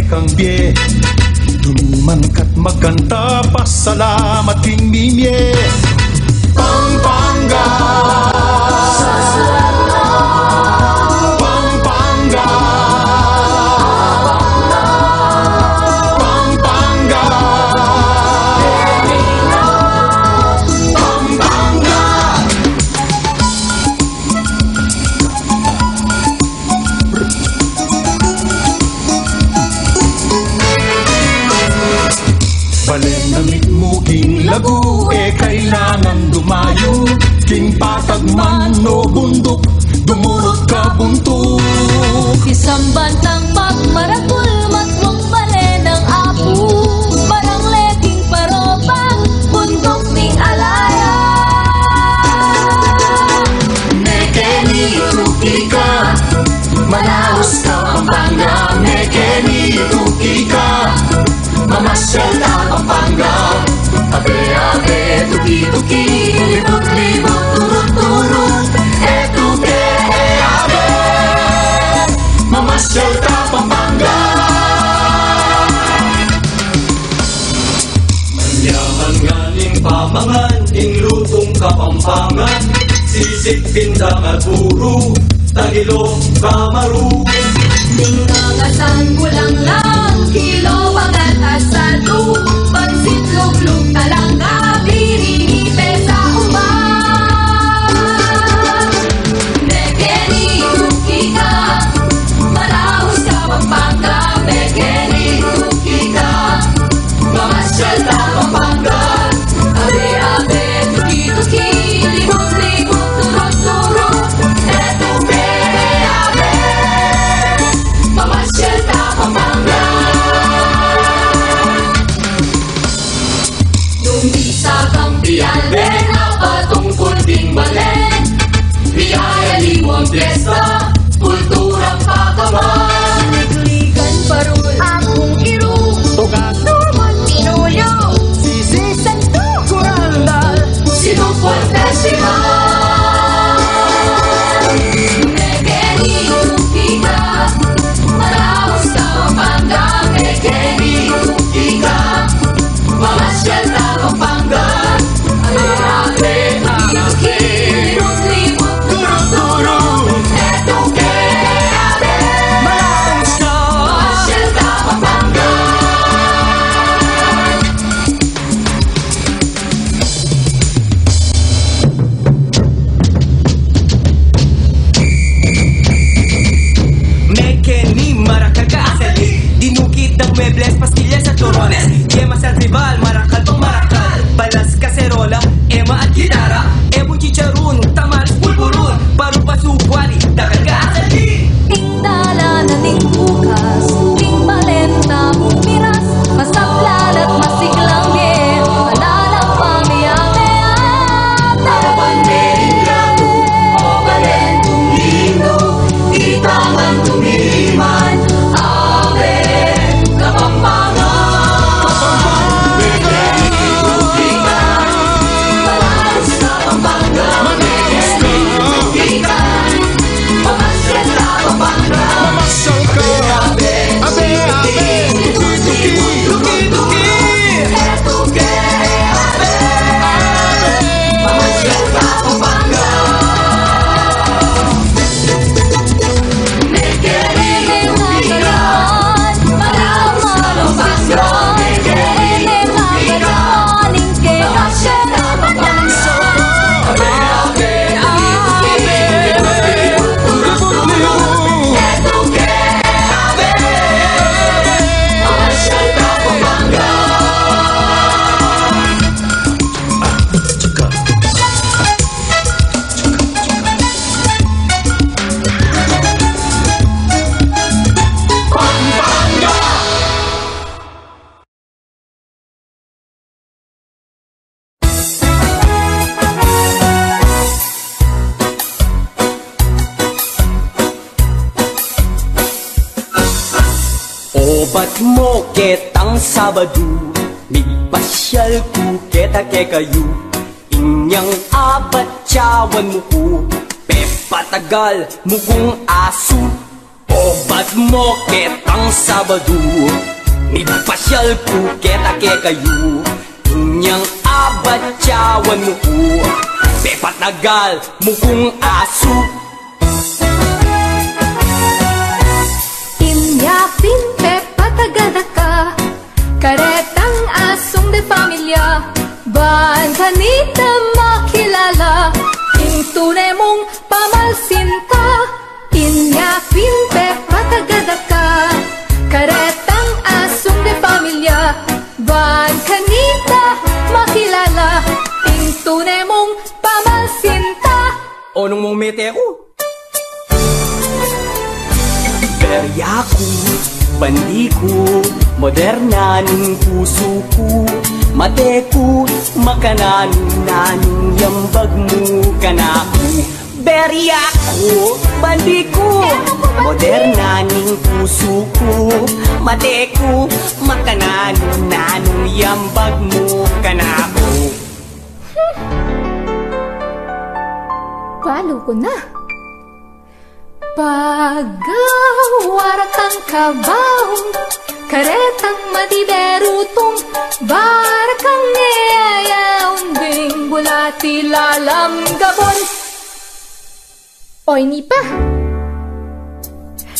kang bie. Dunuman kat magkanta, pasalamat king mimye. Pampanga, Pampanga, Pampanga, Pampanga. Balen na mitmuging lagu, kailangan dumayo. King patagman no bundok, dumurot ka buntok. Isang bantang pagmarakul, matwang balen ng apu. Parang leking parobang, bundok ni alaya. Mekeni tuki ka, Manaus ka Pampanga. Mekeni tuki ka, mamasyal ka Pampanga. Abe-abe, tuki-tuki, libot-libot, turut-turut. Etuke, abe, mamasyal ka Pampanga. Manyaman nganing pamangan, ing lutong Kapampangan. Sisig pindang at puro, tagilong kamaru. Ningangasan kulang lang, kilo pangat asado. Pansit luglug talangga, birinipe sa uman. Mekeni tuki ka, Manaus ka Pampanga. Mekeni tuki ka, mamasyal ka Pampanga. Abe-abe, tuki-tuki, libot-libot, turot-turot. Etuke, abe, mamasyal ka Pampanga. Dumisa kang biyalde, napatungkol ding balen. Biyaya liwang fiesta, kulturang pakaman. Ligligan parul, akong iru, tugat naman pinuyo. Sisig santo, kurandal, sinupol festival. Mekeni tuki ka, Manaus ka Pampanga. Mekeni tuki ka, mamasyal ka Pampanga. Abe-abe, tuki-tuki, libot-libot, turut-turut. Etuke, abe, Manaus ka, mamasyal ka Pampanga. Mekeni Maracacasali, dinukit ng mebles, pastillas at torones. Yemas at rival, marakal pang marakal. Balas, kaserola, ema at gitara. Ebon chicharun, tamales, pulburun. Paru pasukwari, dagal kaasali. Tingdala na ting bukas, ting balenta bumiras. Masaplan at masiglang bien, manalang pamiyang-miyang. Tarapan meringlang, o balentong lino. Itangang tumiman, abe, Kapampangan. Mekeni tuki ka, Manaus ka Pampanga. Mekeni tuki ka, mamasyal ka Pampanga. Mamasyal ka, abe-abe, tuki-tuki, tuki-tuki. Etuke, abe, mamasyal ka Pampanga. Mekeni tuki ka, Manaus ka Pampanga. Mekeni tuki ka, mamasyal ka Pampanga. Abe-abe, tuki-tuki, libot-libot, turut-turut. Etuke, abe, mamasyal ka Pampanga. Obat mo ketang Sabado, migpasyal ku kita ke kayo. Inyang abat tiyawan mo ko, pepatagal mukong aso. Obat mo ketang Sabado, nagpasyal Phuket ake kayo. Inyang abad tiyawan mo, pepatagal mo kung aso. Inyapin pepatagal ka, karetang asong de pamilya. Baan kanita makilala, ing tunay mong pamalsinta. Inyapin pepatagal ka, karetang asong de pamilya. Baan kanita makilala, ing tunay mong pamalsinta. Onong mong mete ako? Berya ko, bandi ko, moderna ng puso ko. Mate ko, makanan-nanong yambag mo kanako. Berya ko, bandi ko, moderna ng puso ko. Mate ko, makanan-nanong yambag mo kanako. Palo ko na. Pagawaratang kabaong, karetang madiberutong, barakang neyayaong ding bulati lalam gabon. Oy, ni pa.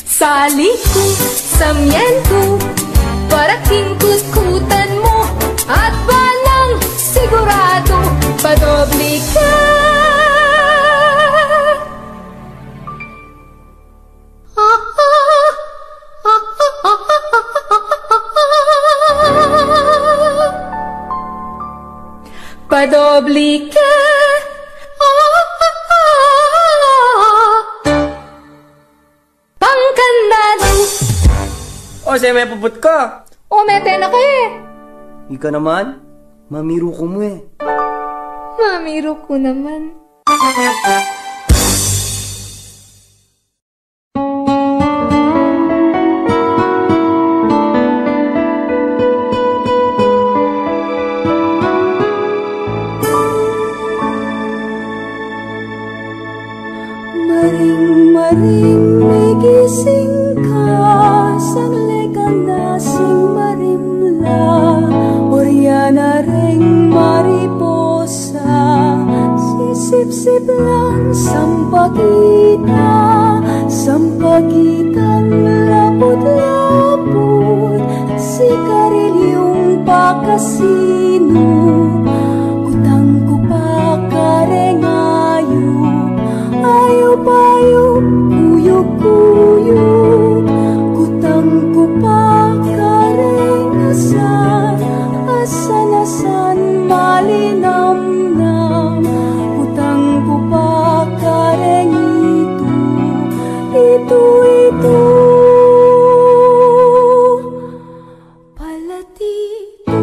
Saliku, samyento, paraking kutkutan mo, at balang sigurado, padobli ka. Padobli ka. Pangkandado. O, siya may puput ka. O, mete na ka eh. Ika naman, mamiro ko mo eh. Mamiro ko naman. Maring may gising ka, sangle kang nasing marimla. Oriana ring mariposa, sisip-sip lang sampagitang lapot-lapot. Sikarilyong pakasino, utang ko pa karengayop. Ayup-ayup, kuyuk-kuyuk, kutang ko pa karengasan. Asan-asan malinamnam, kutang ko pa karengito. Ito palatito.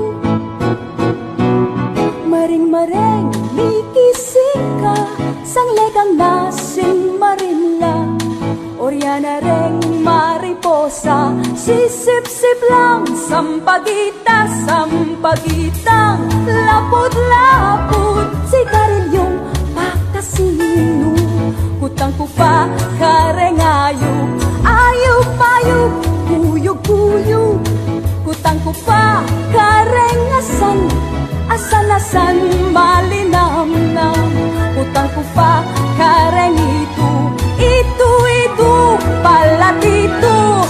Maring-maring, mikising ka, sanglegang nasing marimla. Oriana reng mariposa, sisip-sip lang sampagitang lapot-lapot. Sikarilyong pakasino, kutang ko pa karengayop. Ayup-ayup, kuyuk-kuyuk, kutang ko pa karengasan. Asan-asan malinamnam, utang ko pa karengito. Ito palatito.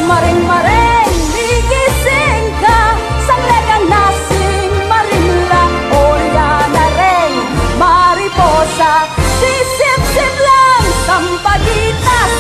Maring-maring, ligising ka, sanglegang nasing marimla. Oriana reng mariposa, sisip-sip lang sampagitang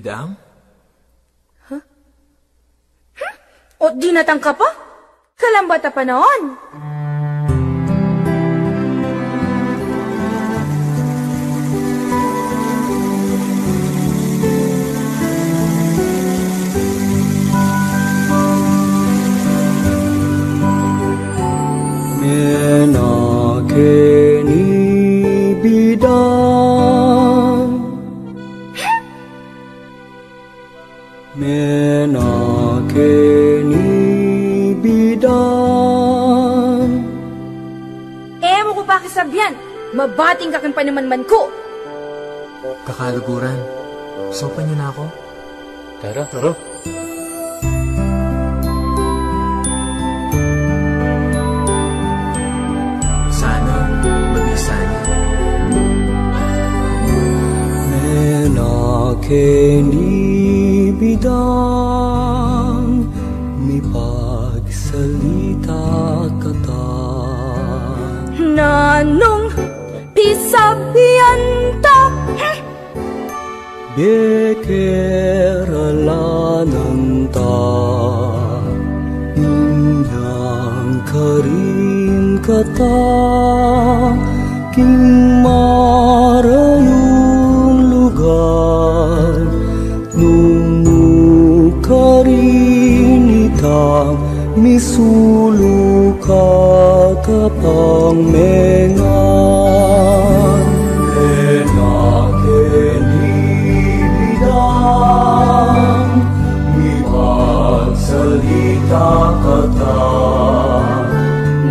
Bidang? O di natangka pa? Kalambata pa noon. Menake ni bidang Menake ni bidang Mo ko pa kisabyan. Mabating ka kan panamanman ko. Kakaluguran. Sopan niyo na ako. Tara, tara. Sana, mabisa niya. Menake ni bidang mipagsalita kata Nanong pisabyan ta. Bekeralanan ta Inyang karin kata King marayong lugar Nung karin itang misulu katapang mengan Menake ni bidang mipagsalita kata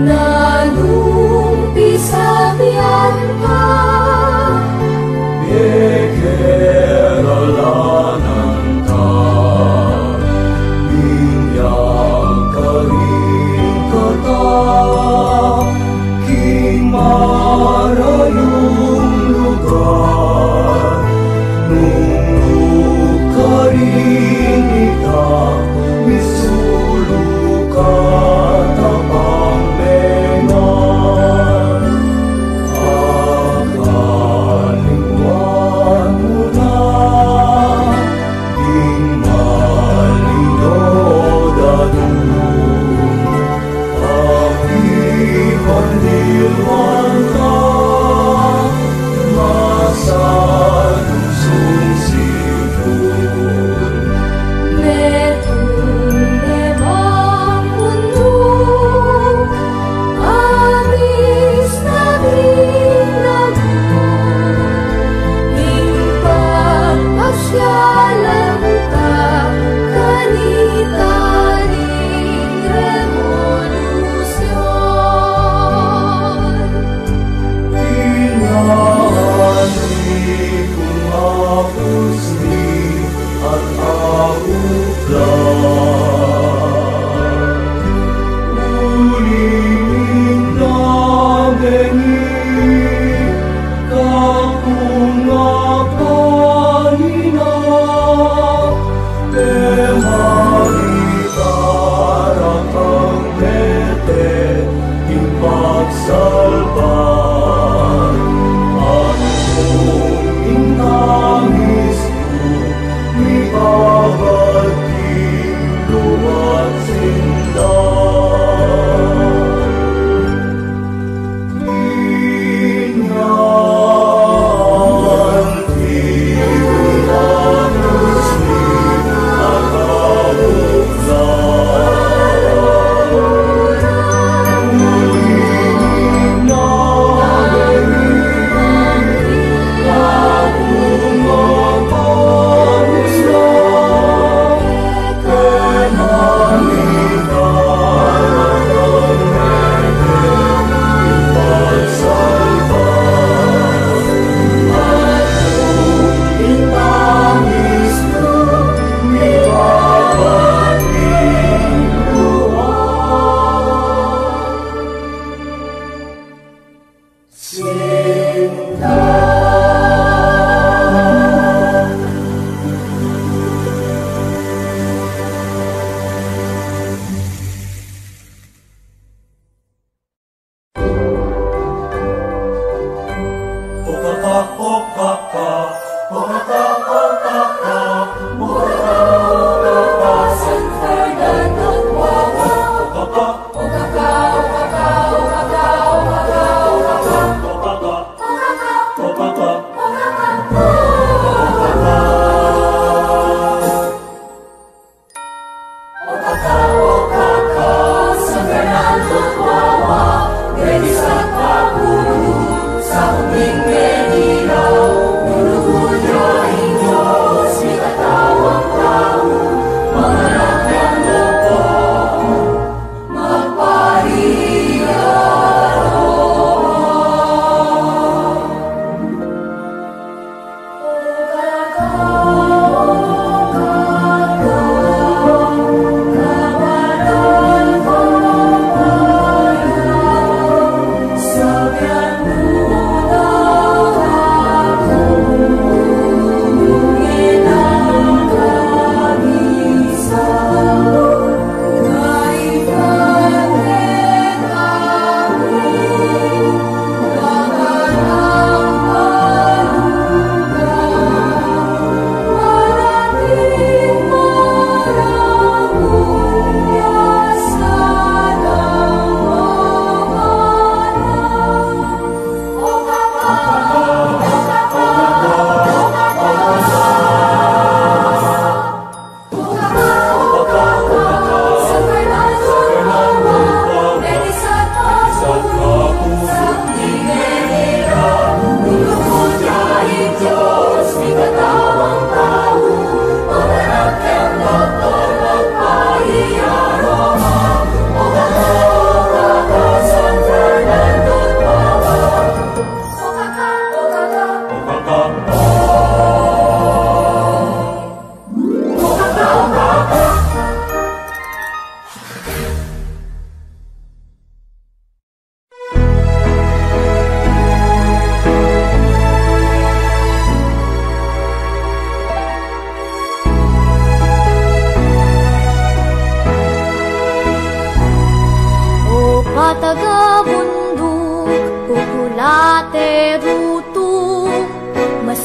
Nanong pisabyan ta. Bekeralanan ta Inyang karin kata King marayong lugar Nung karin itang misulu katapang mengan Akalingwan mo na Ing malinod adun Pakimanilwan ka Masalusong sipon Metunde bang mundo. Abis na binagun. Ipagpasyalan ka kanita ring revolusyon. Inani kung hapos ni at auplan Uliling na bengi kapungapanina Temaritarang ang mete ipagsalban Anong inangis ko ibabati luwat sinda Inyan iulanos ni akabuklan Uliling na Okaka, okaka, okaka, okaka,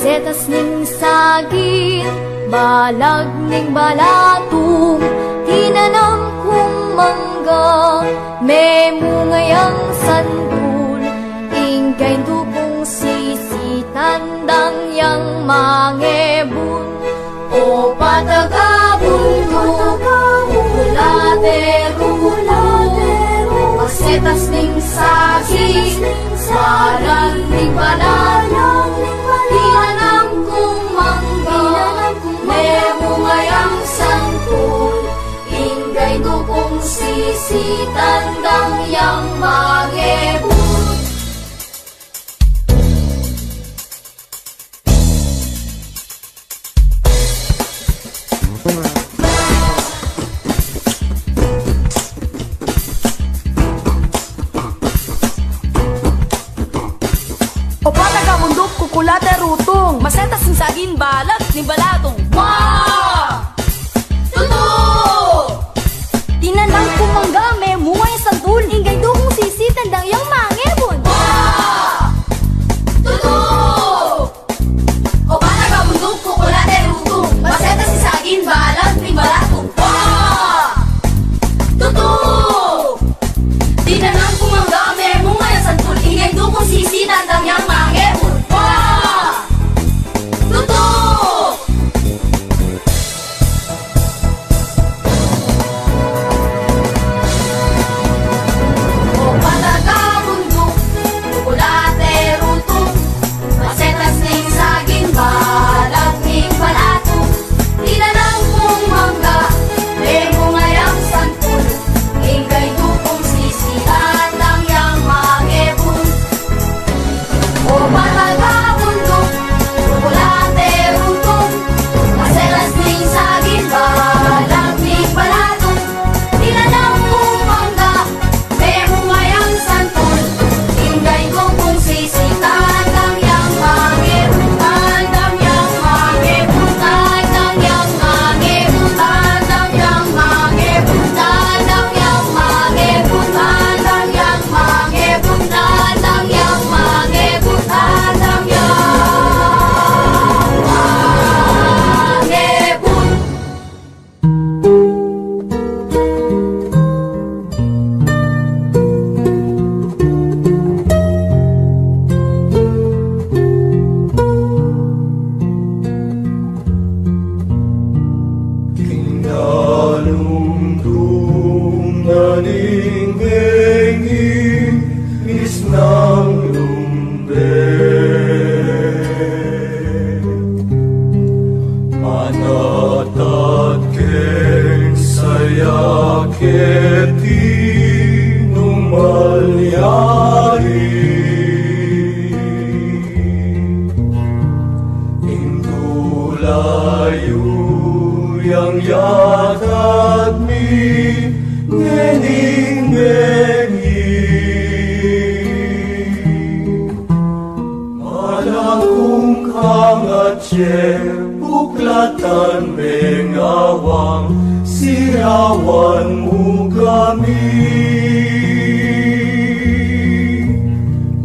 Masetas ning saging, balag ning balatong, tinanam kong mangga, may mungayang santul, ingkay dukong sisitandang yang mangebun. O patagabundok, ulaterulong, masetas ning saging, balag ning balatong, tinanam kong mangga, may mungayang santul, ingkay dukong sisitandang yang mangebun. O patagabundok, kukulate rutong, masetas ning saging, balag ning balatong. Wow! Tuto! Tinanang kumangga, may mungay santul, ingay dukong sisitandang yang mangebun. Wow! Tuto! O patagabundok, kukulate rutong, masetas ning saging, balag ning balatong. Wow! Tuto! Tinanang kumangga, may mungay santul, ingay dukong sisitandang yang mangebun. Wow! Tuto! O patagabundok, kukulate rutong, masetas ning saging, balag ning balatong, tinanang kong mangga, may mungayang santul, ingkay dukong sisitandang yang mangebun. O patagabundok, kukulate rutong, masetas ning saging, balag ning balatong, tinanang kong mangga, may mungayang santul, ingkay dukong sisitandang yang mangebun. Tandang yang mangebun, tandang yang mangebun, tandang yang mangebun, tandang yang mangebun, tandang yang mangebun, tandang yang mangebun, tandang yang mangebun. Kinalungtung naning bengi, isnang lumbe. Manatat keng saya keti numalyari, indulayu yang yatat mi ngening bengi, malakung kangatye buklatan mengawang sirawan mo kami.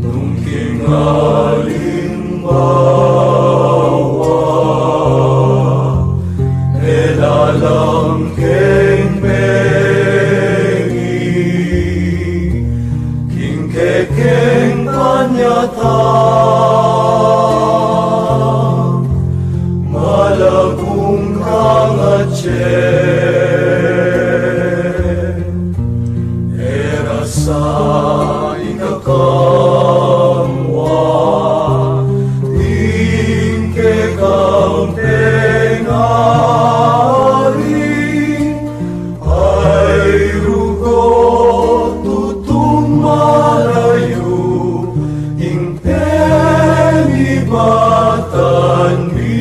Nung kingalimbawa, elalang keng bengi, kingkekeng panyata, malagung kangatye, era sa ikakamwa, ingkekang pengari, ay rugo tutung malayu, ingpenibatan mi.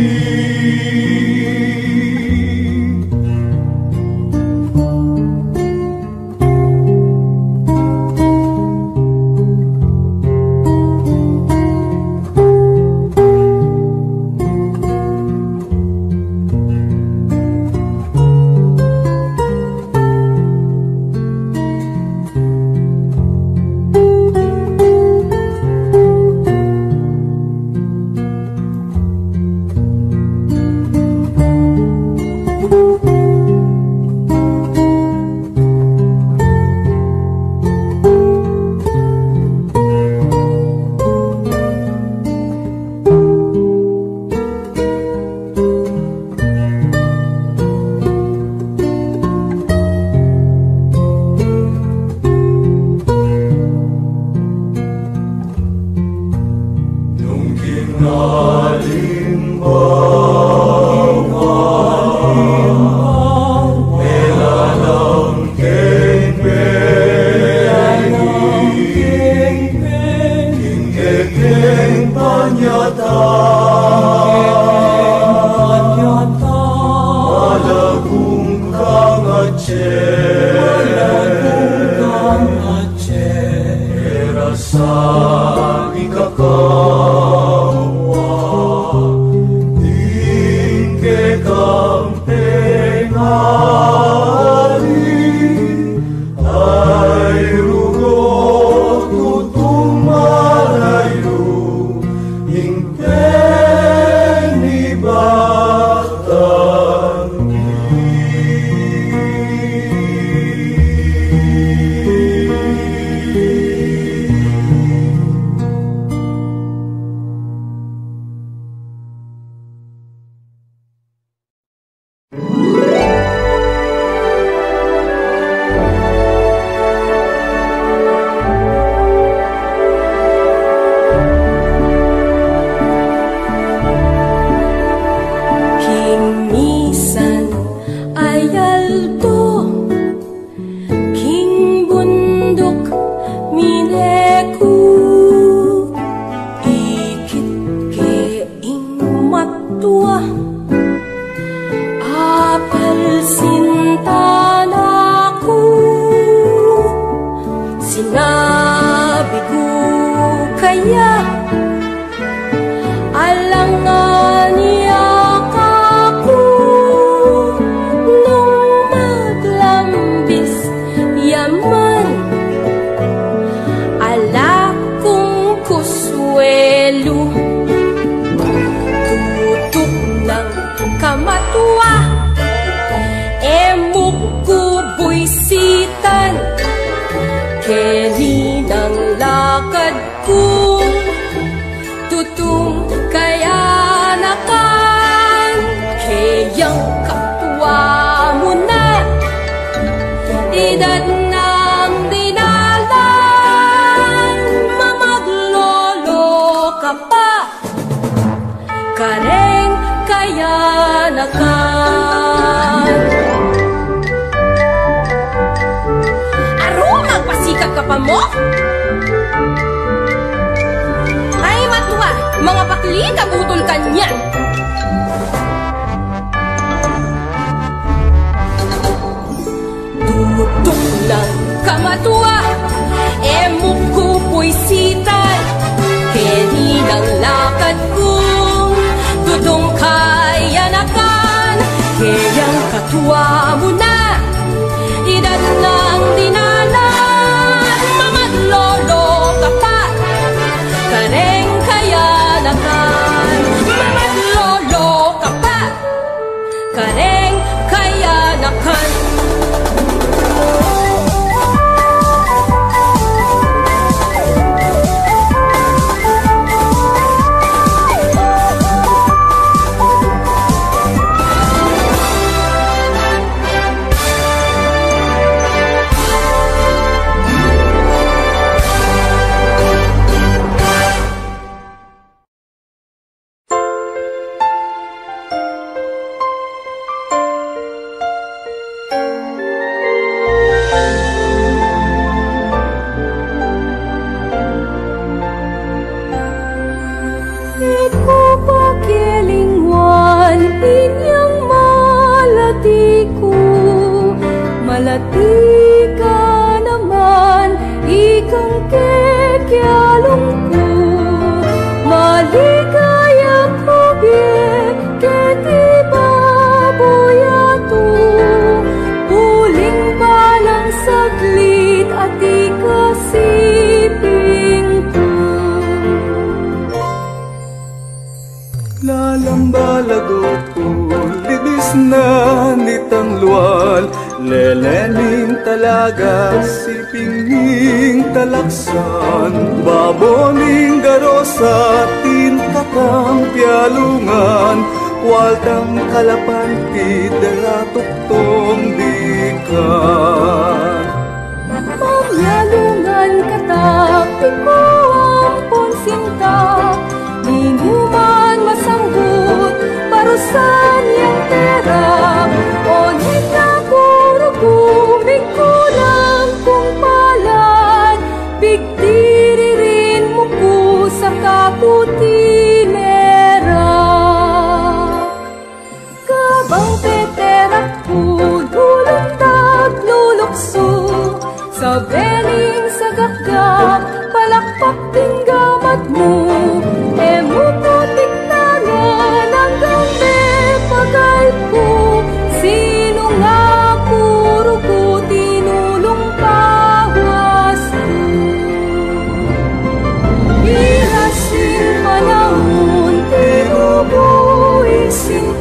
Mamyalungan katak, ikaw ang ponsinta,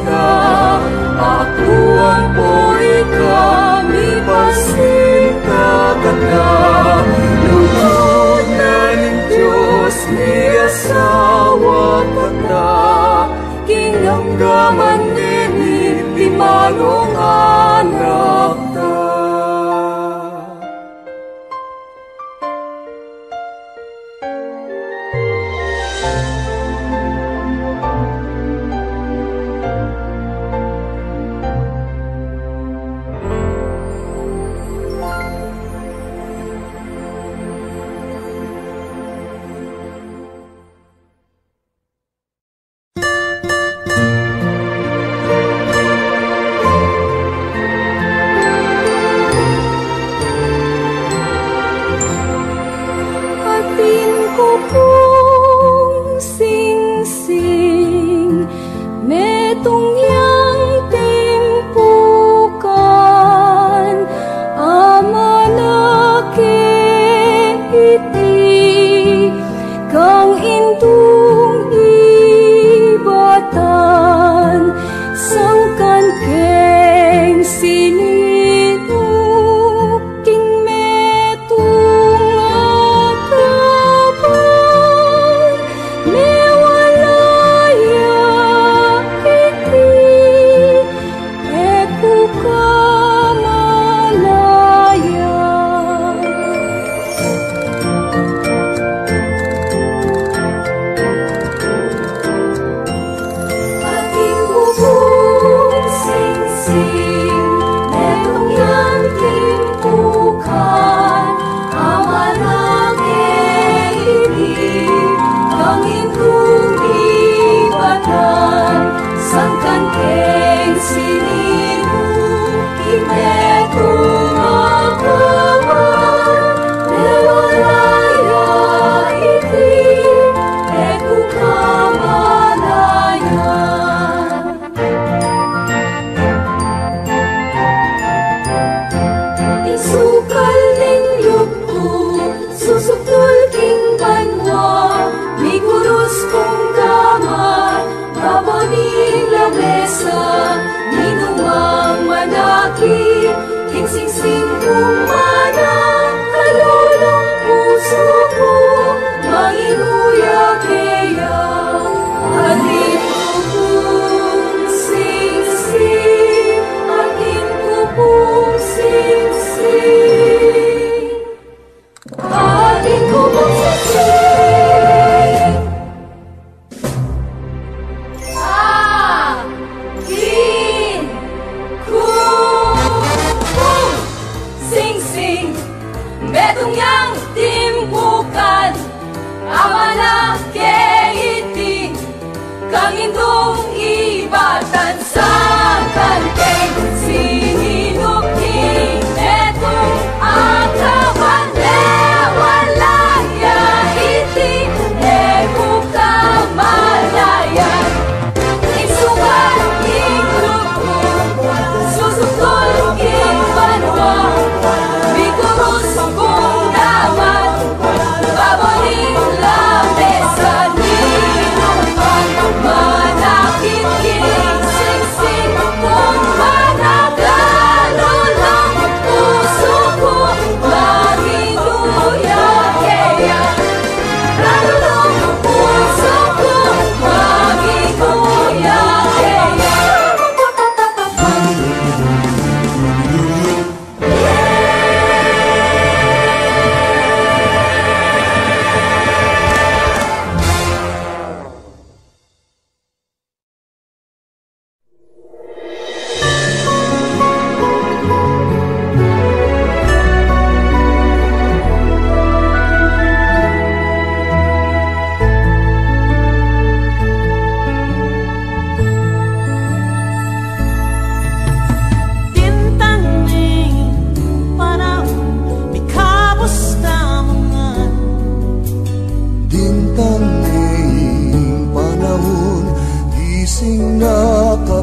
kita, ako ang po'y kami pasinta kata. Lugod na ng Diyos ni asawa kata, kinanggaman nini di manong anak ta.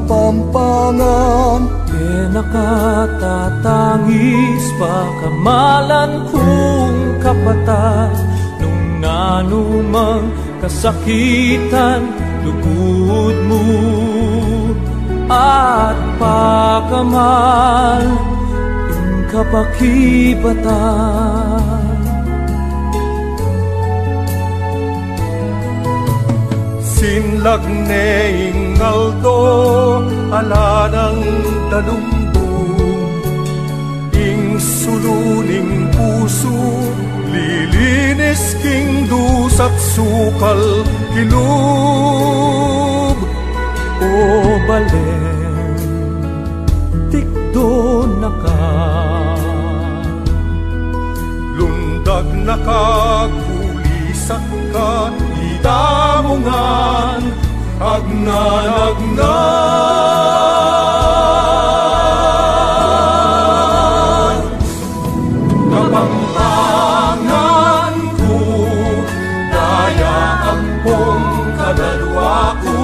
kapampangan. Nakatatangis pa kamalan kong kapatid, nung nanumang kasakitan lugod mo. at pakamal ing kapakibatan. Sinlagne ingaldo alanang dalumbong ing suluning puso lilinis king dusat sukal kilub. O balen tikdo naka lundag nakakulisak ka damungan agnan kapampangan ko daya ampong kadalwa ko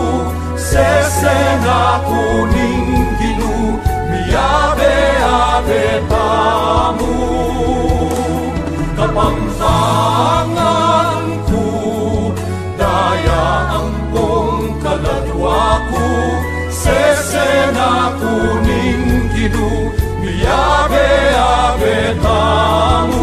sesena kuning ginu miyabe-abe tamu kapampangan ko daya ampong kaladwa ko sesena kuning ginu miyabe-abe tamu.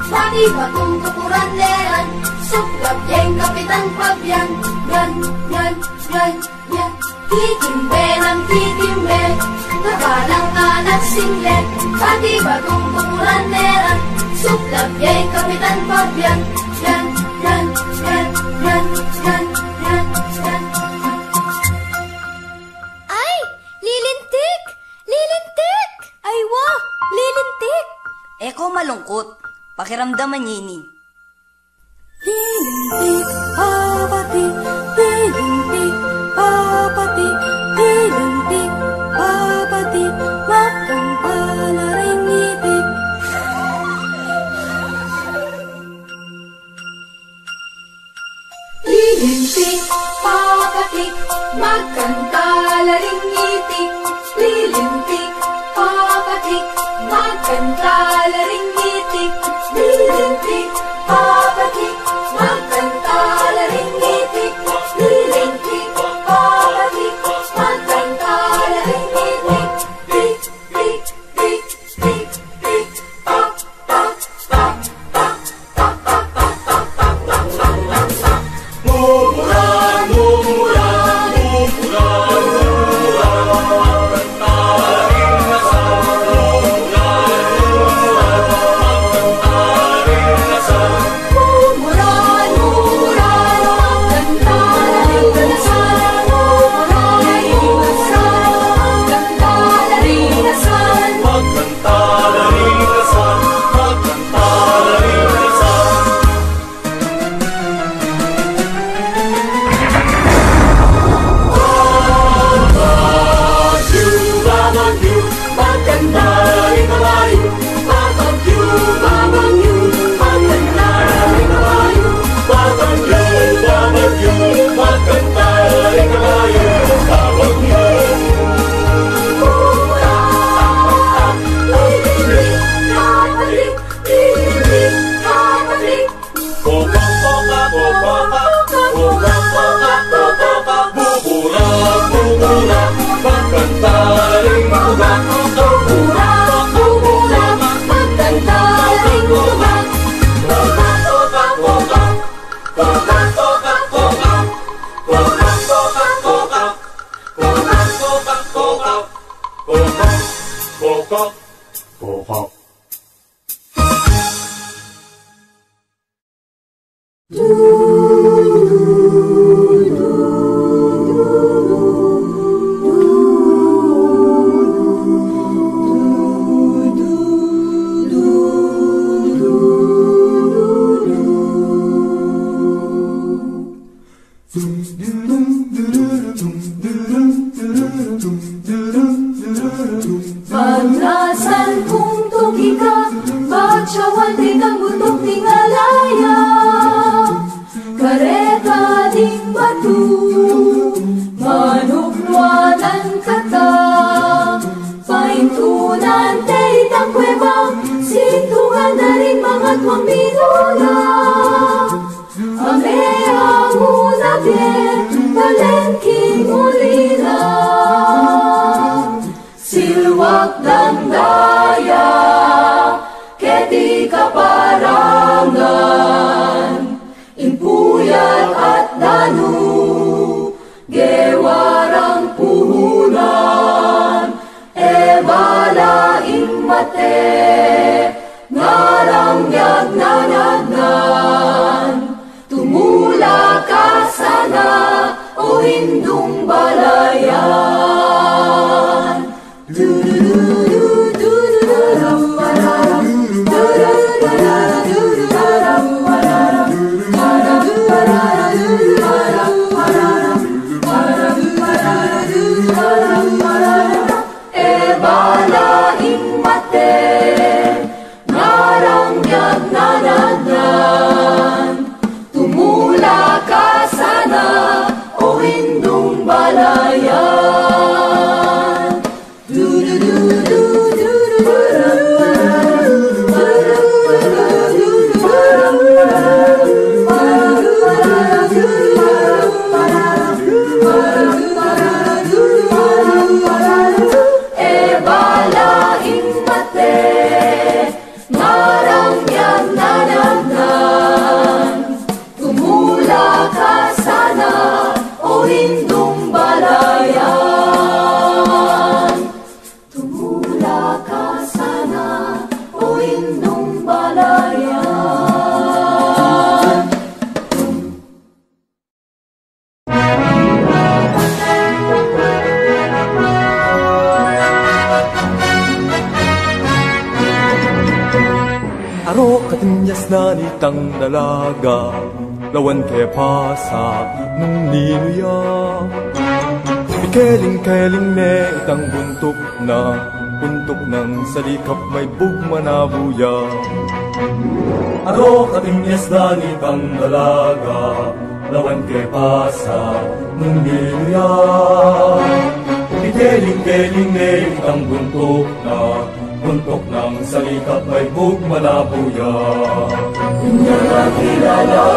Pati batong tukuran leran Suklap yang kapitang pabyan Yan, yan, yan, yan Kikimbe ng kikimbe Nakalang anak singlet Pati batong tukuran leran Suklap, yay, Kapitan Fabian. Yan, yan, yan, yan, yan, yan, yan. Ay! Lilintik! Lilintik! Ay, wow! Lilintik! Eko malungkot. Pakiramdaman nini. Lilintik, papati, lilintik, papati, lilintik, papati, magkampalaring ngitik. Lilintik, papatik, magkantalaring ngitik. Lilintik, papatik, magkantalaring ngitik. Lilintik, papatik, magkantalaring ngitik. Lilintik, papatik, magkantalaring ngitik. Tik, tik, tik, tik, tik, tak, tak, tak, tak, tak, tak, tak, tak, tak, tak, tak, tak, tak. Mumulan, mumulan, mumulan, mumulan, magkantaring asal. Mumulan, mumulan, magkantaring asal. Mumulan, mumulan, magkantalaring asal. Mumulan, mumulan, magkantalaring asal. Magkantaring asal, magkantaring asal. Babagyu, magkantaring kabayo. Babagyu, babagyu, magkantaring kabayo. Babagyu, babagyu, magkantaring kabayo. Babagyu. Lilintik, lilintik, papatik. Koka, koka, koka, koka, koka, koka, buburak, buburak, magkantaring buburak. Buburak, buburak, magkantalaring buburak. Koka, koka, koka, koka, koka, koka, koka, koka, koka, koka, koka, koka, koka, koka, koka. Paglasan kung tugi ka, pagsawan din ang butok ni alaya. Kareta ding batu, manukwanan kata. Paintunan tay itang kweba, sintungan na rin mga tuwang binula. Ame ang unabye, palengking ulila. Silwak ng daya, keti kaparangan, impuyat at danu, gewarang puhunan, balaing mate, ngarang yagnanagnan, tumula ka sana, o hindong balayan. Balaing mate, ngarang yagnanagnan, tumula ka sana, o hindong balayan. Balaing mate, ngarang yagnanagnan, tumula ka sana, o hindong balayan. Tumula ka sana, o hindong balayan. Aro katinyas na nitang dalaga, lawan ke pasa nung ninuya. Ikeling-keling ne itang buntok ng salikap may bugma na buya. Aro katinyas na nitang dalaga, lawan ke pasa nung ninuya. Ikeling-keling ne itang buntok ng salikap may bugma na buya. Hindi na kilala,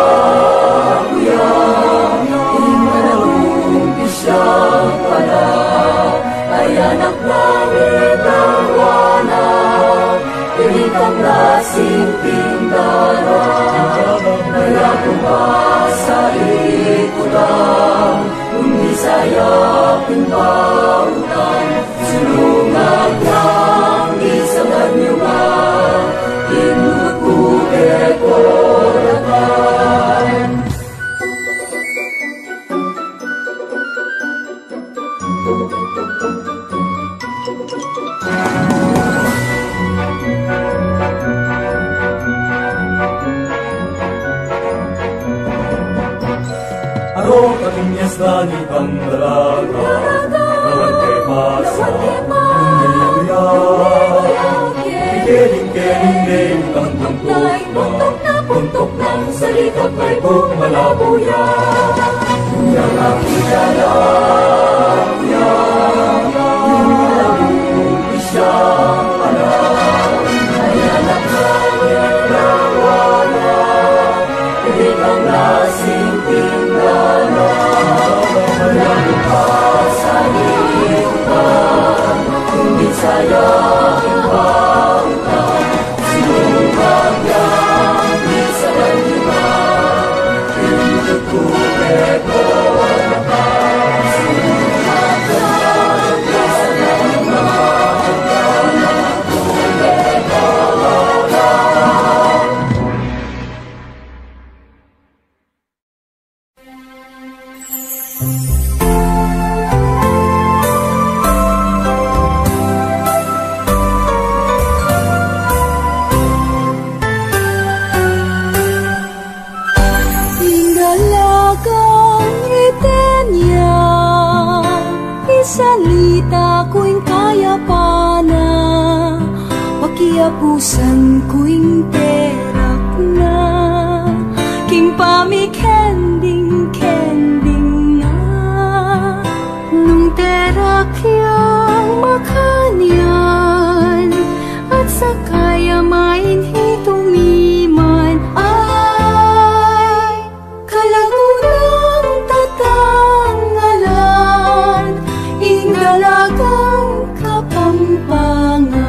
kuya, hindi mo na umpisa pala. Ay anak langit ang wanag, pilit ang lasing pintana. Kaya kumasa ikutan, umisaya pinbautan, sulungag lang isangan niyo ba, inukubek ko laban. Aro katinyas na nitang dalaga, lawan kay pasa nung niluya. Ikeling-keling na itang buntok ng salikap may bugma na buya. Hindi na kilala, kuya, hindi mo na umpisa pala. Ay anak langit ang wanag, pilit ang lasing pintana. Kaya kumasa ikutan, umisaya pinbautan, sulungag lang isangan niyo ba, inukubek ko laban. Sulungag lang isangan niyo ba, inukubek ko laban. Dalagang retenya, isalita ko'y kaya pa na, pakiapusan ko'y terak na, king pamikending-kending na, nung terak yang makanyan, at sa kaya main hitumiman, ay kalagunang tatangalan, ingalagang kapampangan.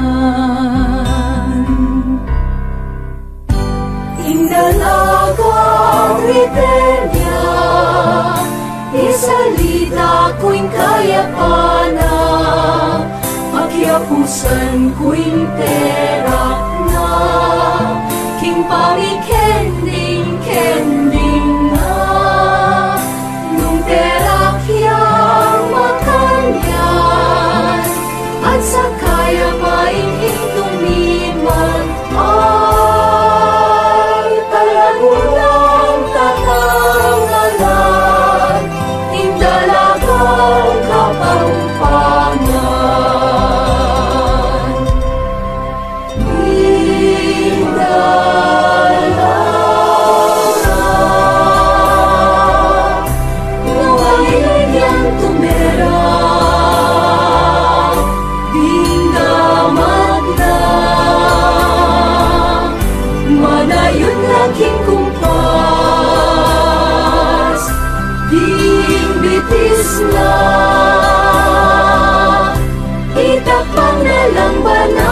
Ingalagang retenya, isalita ko'y kaya pa na, makiapusan ko'y terak na, king pamikending-kending na, nung terak yang makanyan, at sa kaya mainging tumiman, ay talagunang tatangalan, indalagang kapampangan. Itakpang na lang banayan,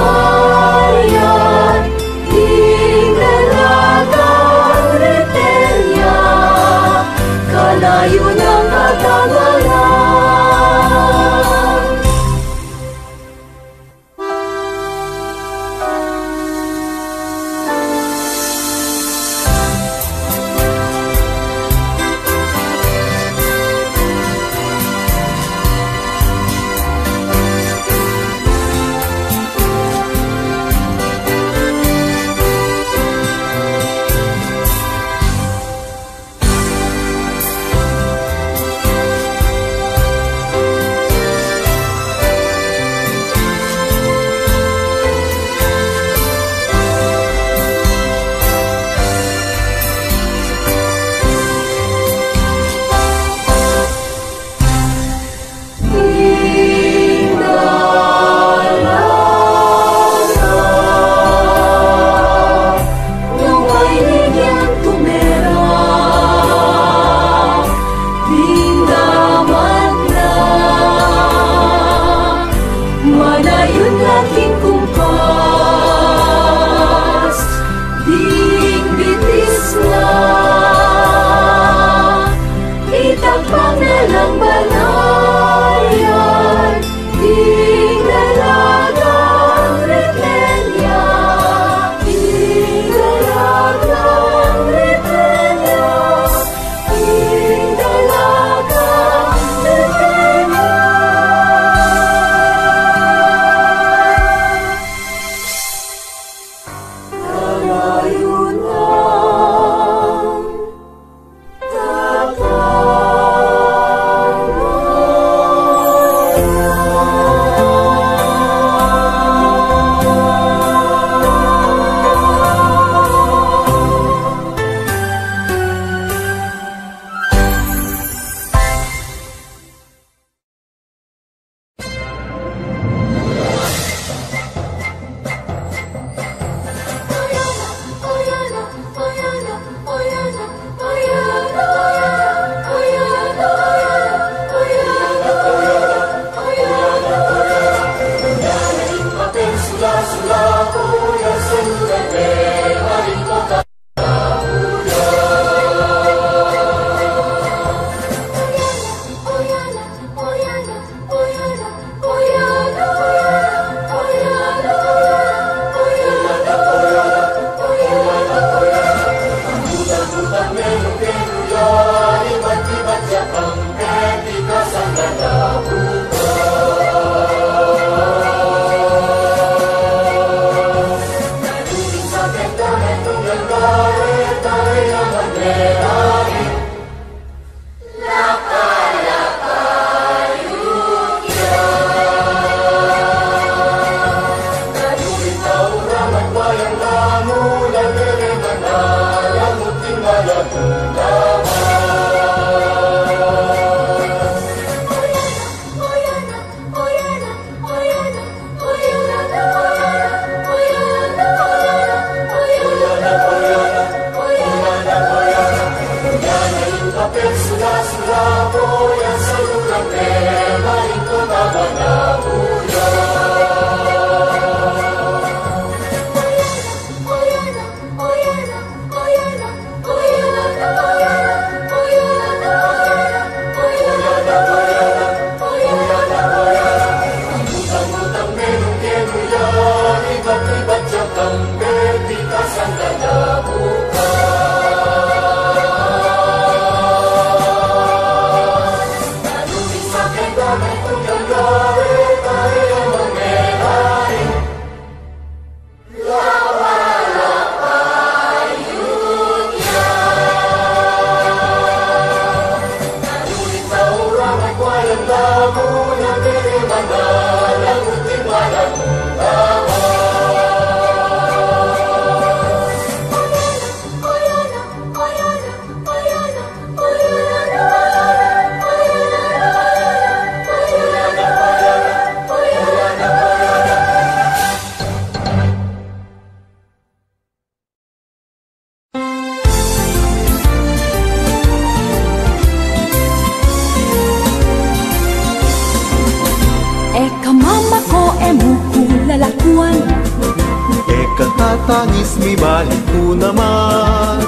katatangis mi balik ko naman.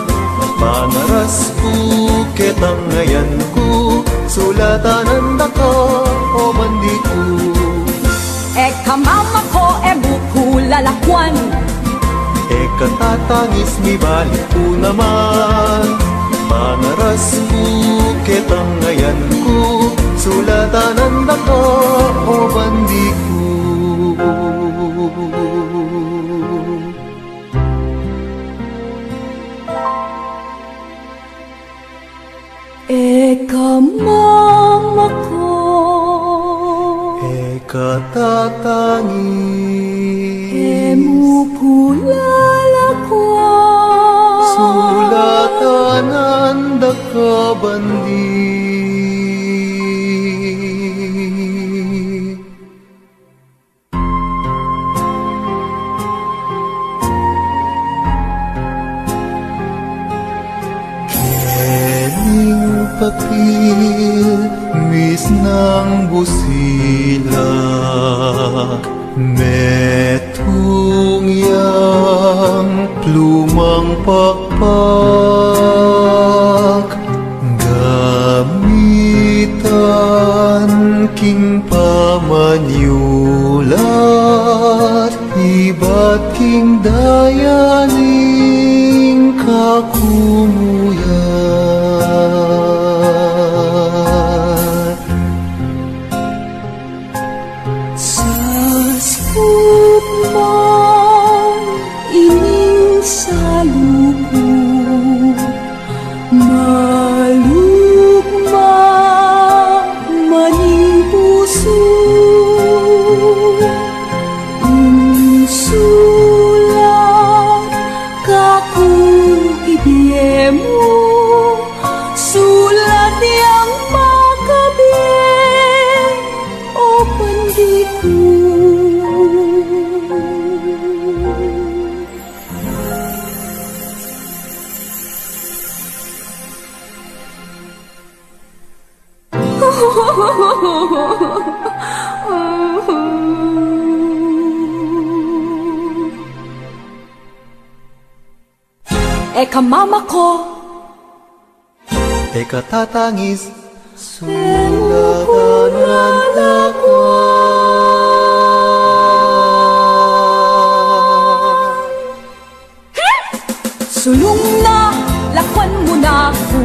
Manaras ko ketang ngayan ko, sulatanan na ka o mandi ko. Eka mama ko buko lalakwan. Eka tatangis mi balik ko naman. Manaras ko ketang ngayan ko, sulatanan na ka o mandi ko. Eka mama ko, eka tatangis, buko lalakwan. sulatanan da ka bandi. Papil, mis ng busila, metong yang plumang pakpak, gamitan king pamanyulat, iba't king dayaning kakumuyan. Eka mama ko, eka tatangis, sulatanan ako. sulong na lakwan mo na ko,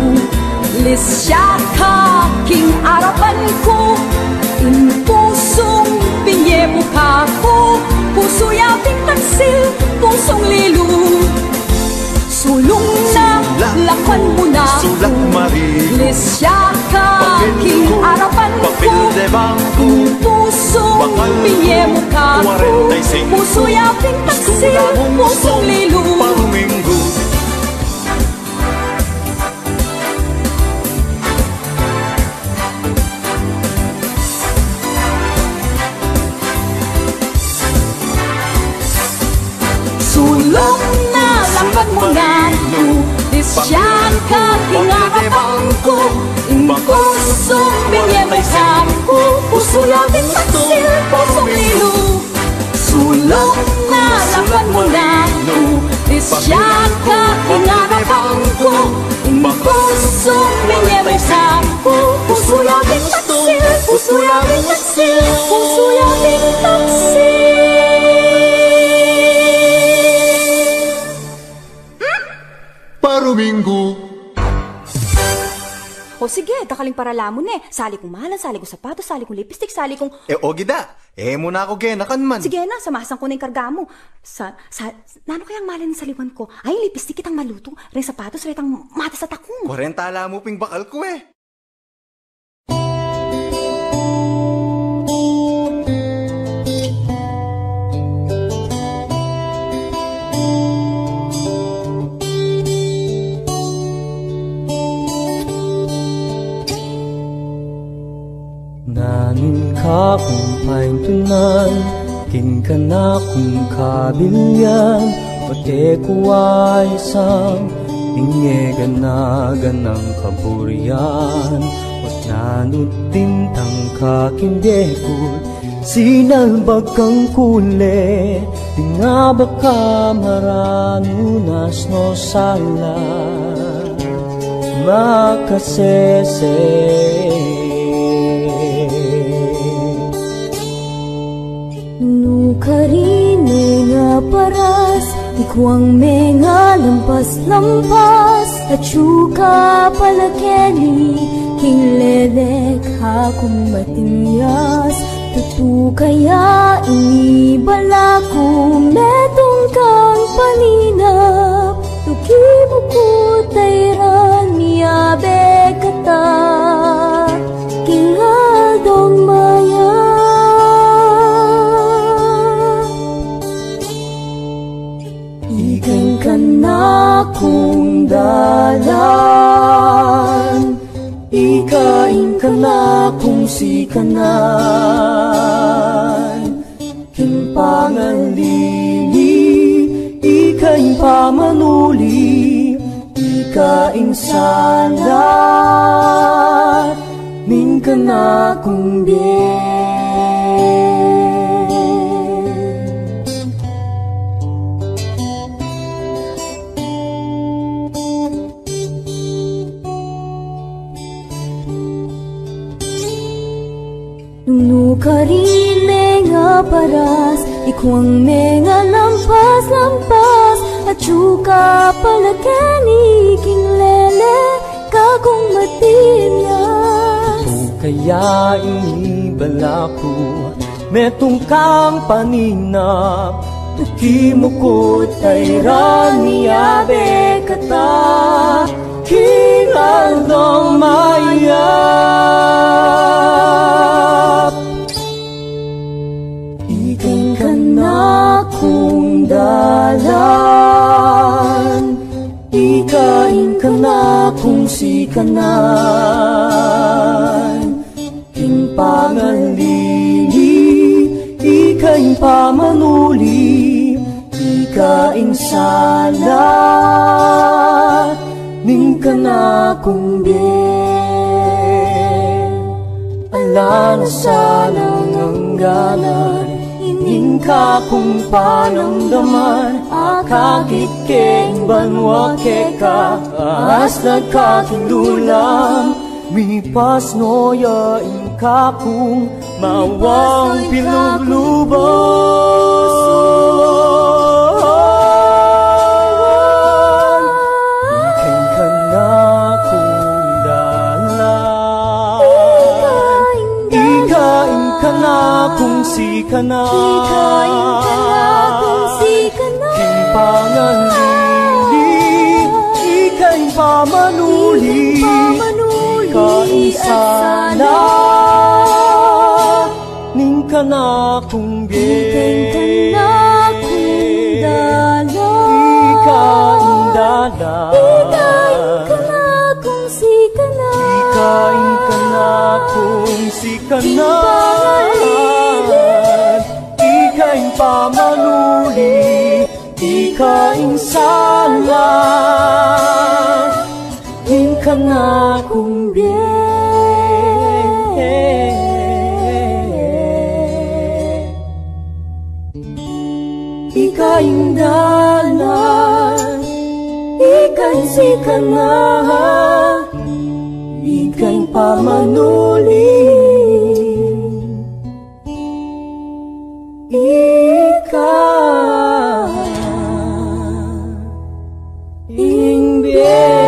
lisya ka king arapan ko, impusong pinye mukha ko, puso yabing taksil, pusong lilu. Sulong na lakwan mo na ko, lisya ka king arapan ko, impusong pinye mukha ko, puso yabing taksil, pusong lilu. Sulong na lakwan mo na ko, lisyan ka kinarapan ko, impusong binye mukha ko, puso yabing taksil, pusong lilu. Sulong na lakwan mo na ko, lisyan ka kinarapan ko, impusong binye mukha ko, puso yabing taksil, puso yabing taksil, puso yabing taksil. Paruminggo. O sige, dakaling paralamon eh. Sali kong mahalan, sali kong sapatos, sali kong lipstick, sali kong... Ogida, muna ako genakan man. Sige na, samasan ko na yung karga mo. Nano kayang mahalin sa liwan ko? Ay, lipstick kitang maluto. Ring sapatos, retang mata sa takong. 40 ala mo ping bakal ko eh. Nanin ka kung paintunan, king ka na kung kabilyan, pati kuway sang ingyegan ng kaburian, at nanutintang kakindekot, Sinalbag kang kule, tingabak ka maranunas no sala, makasese. Nukarine nga paras, ikuang menga lampas-lampas, at syuka palakeni, kinglelek akong matimyas. Tutu kaya inibala ko metong kang paninap, tukimu ko tayran miyabe kata, kingadong maya. Ikan ka na kong dalan, ikain ka na kung sikanan, kimpangalili, ikain pamanuli, ikain salat, min ka na kung bien. Nukarin menga paras, ikuang menga lampas-lampas, at syuka palakeni, kinglele kakong matimyas. Ito kaya inibala ko metong kang paninap, tukimu ko tayran miyabe kata, kinaldong mayap. Ikan ka na kung dalan, ikain ka na kung sikanan, kimpangalili, ikain pamanuli, ikain salat, ning ka na kung bien. Ala na sanang angganan, ining ka kung panamdaman, akakit keng banwa keka, as nagkakilulam, mipas noya inka kung mawang pilubluban. Ikan ka na kung dalan, ikain ka na kung sikanan, kimpangalili, ikain pamanuli, ikain salat, ning ka na kung bien. Ikain dalan, ikain ka na kung sikanan, ikain pamanuli, ikain salat, ning ka na kung bien. Ikain dalan, ikain sikanan, ikain pamanuli, ikain bien.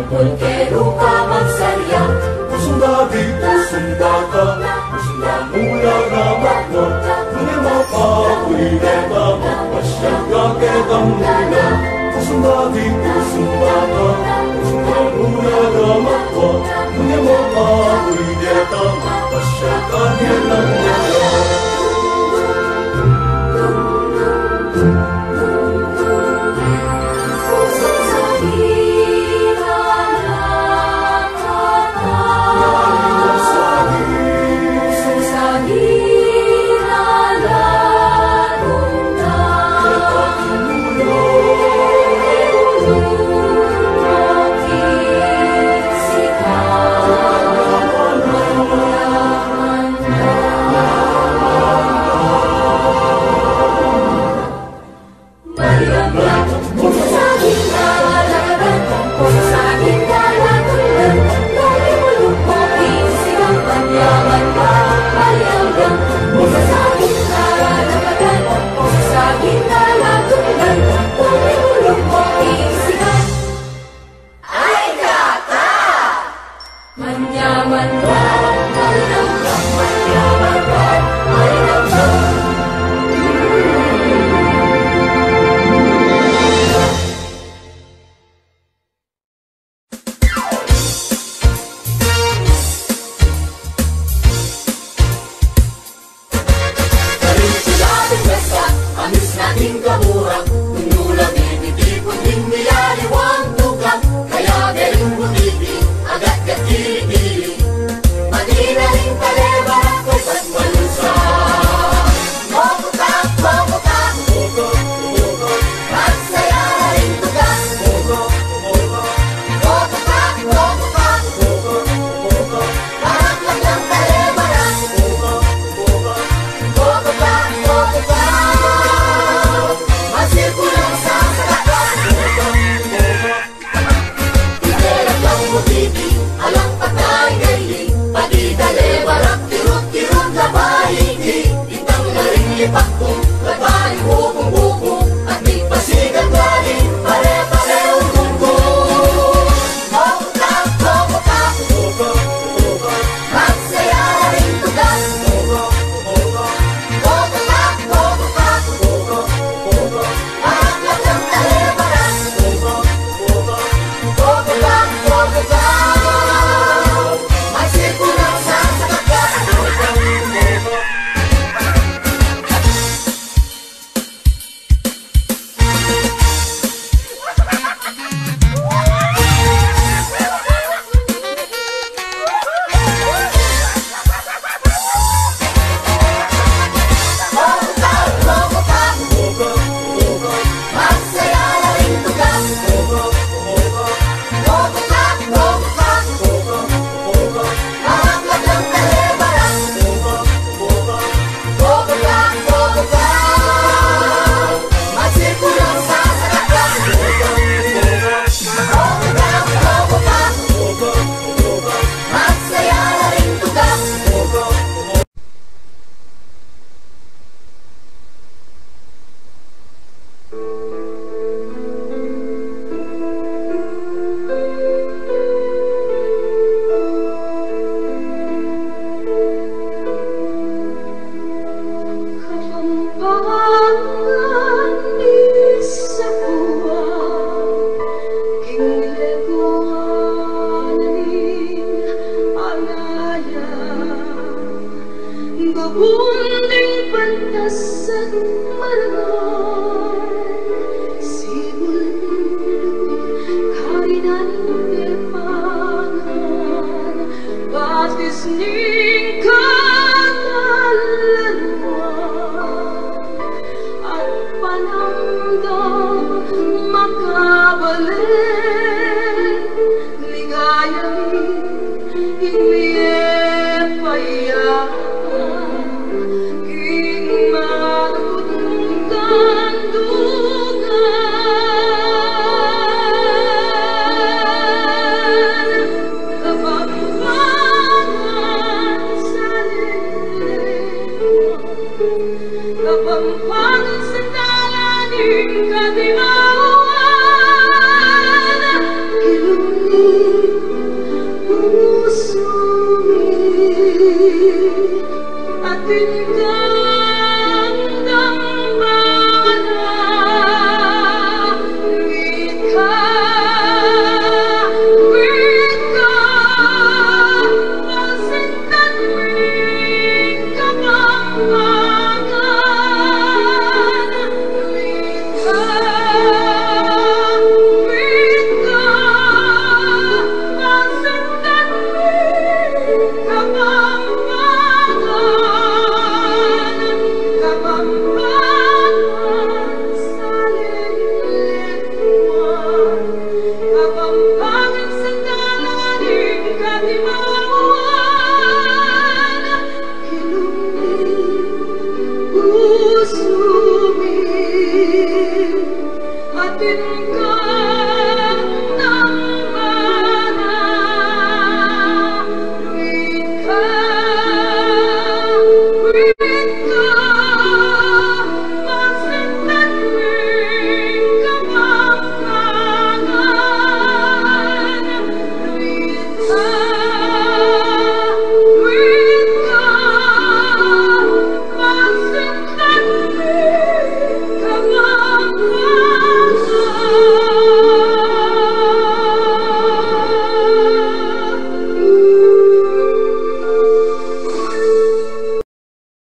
Porque nunca mansaria, pusong gabi, pusong bata, pusong lamula na makna, ngunit mapawin at ama, pasyang gagawang mula, pusong gabi, pusong bata. mga